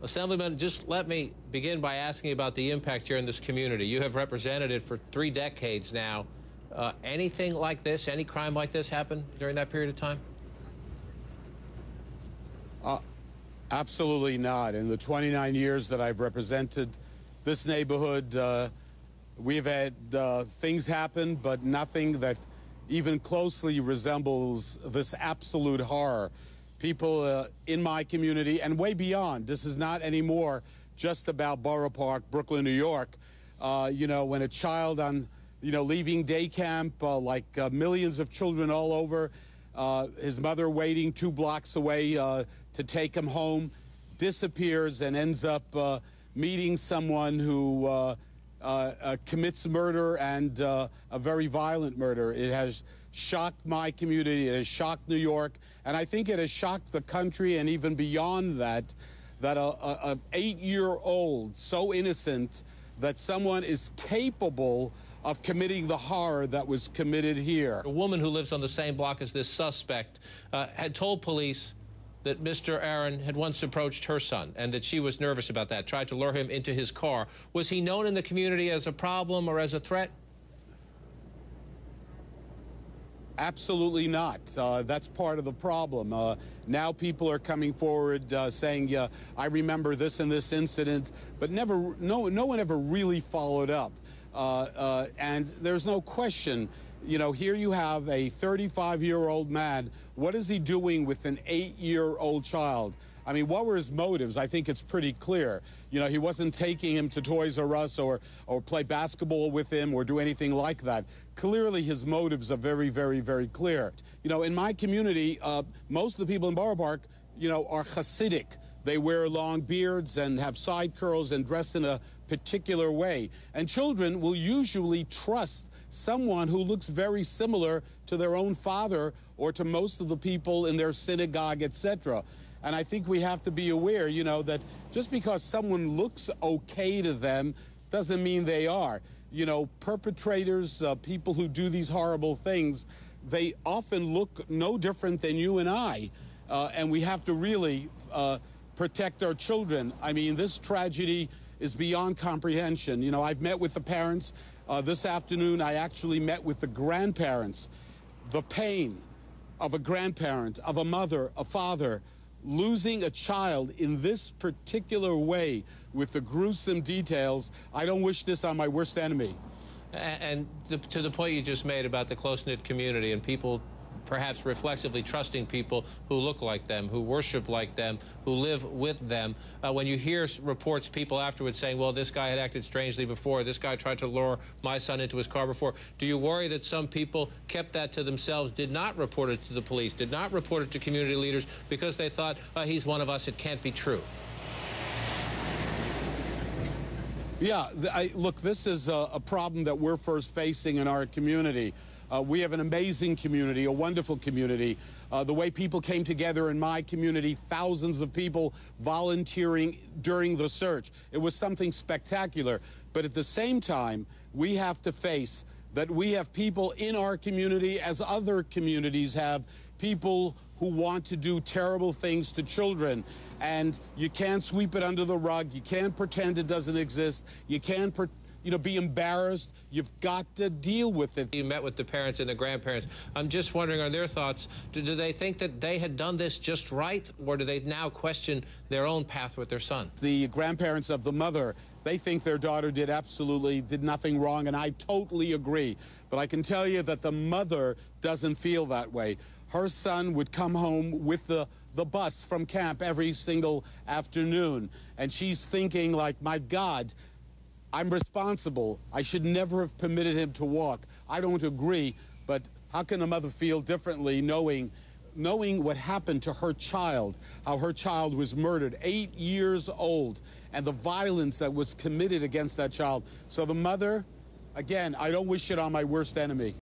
Assemblyman, just let me begin by asking about the impact here in this community. You have represented it for 3 decades now. Anything like this, any crime like this happen during that period of time? Absolutely not. In the 29 years that I've represented this neighborhood, we've had things happen, but nothing that even closely resembles this absolute horror. People in my community and way beyond. This is not anymore just about Borough Park, Brooklyn, New York. When a child on, leaving day camp, millions of children all over, his mother waiting 2 blocks away to take him home, disappears and ends up meeting someone who commits murder, and a very violent murder. It has shocked my community. It has shocked New York, and I think it has shocked the country, and even beyond that, that a 8-year-old so innocent that someone is capable of committing the horror that was committed here. A woman who lives on the same block as this suspect had told police that Mr. Aaron had once approached her son and that she was nervous about that, tried to lure him into his car. Was he known in the community as a problem or as a threat? Absolutely not. That's part of the problem. Now people are coming forward saying, I remember this and this incident, but no one ever really followed up. And there's no question, here you have a 35-year-old man. What is he doing with an 8-year-old child? I mean, what were his motives? I think it's pretty clear. He wasn't taking him to Toys R Us or play basketball with him or do anything like that. Clearly, his motives are very, very, very clear. In my community, most of the people in Borough Park, are Hasidic. They wear long beards and have side curls and dress in a particular way. And children will usually trust someone who looks very similar to their own father or to most of the people in their synagogue, etc. And I think we have to be aware, that just because someone looks okay to them doesn't mean they are. Perpetrators, people who do these horrible things, they often look no different than you and I. And we have to really protect our children. I mean, this tragedy is beyond comprehension. I've met with the parents. This afternoon, I actually met with the grandparents. The pain of a grandparent, of a mother, a father, losing a child in this particular way with the gruesome details. I don't wish this on my worst enemy. And to the point you just made about the close-knit community and people perhaps reflexively trusting people who look like them, who worship like them, who live with them. When you hear reports, people afterwards saying, well, this guy had acted strangely before, this guy tried to lure my son into his car before, do you worry that some people kept that to themselves, did not report it to the police, did not report it to community leaders because they thought, he's one of us, it can't be true? Yeah, look, this is a problem that we're first facing in our community. We have an amazing community, a wonderful community. The way people came together in my community, thousands of people volunteering during the search. It was something spectacular. But at the same time, we have to face that we have people in our community, as other communities have, people who want to do terrible things to children. And you can't sweep it under the rug. You can't pretend it doesn't exist. You can't be embarrassed. You've got to deal with it. You met with the parents and the grandparents. I'm just wondering, are their thoughts, do they think that they had done this just right, or do they now question their own path with their son? The grandparents of the mother, they think their daughter did nothing wrong, and I totally agree. But I can tell you that the mother doesn't feel that way. Her son would come home with the bus from camp every single afternoon, and she's thinking, like, my God, I'm responsible. I should never have permitted him to walk. I don't agree, but how can a mother feel differently knowing what happened to her child, how her child was murdered, 8 years old, and the violence that was committed against that child? So the mother, again, I don't wish it on my worst enemy.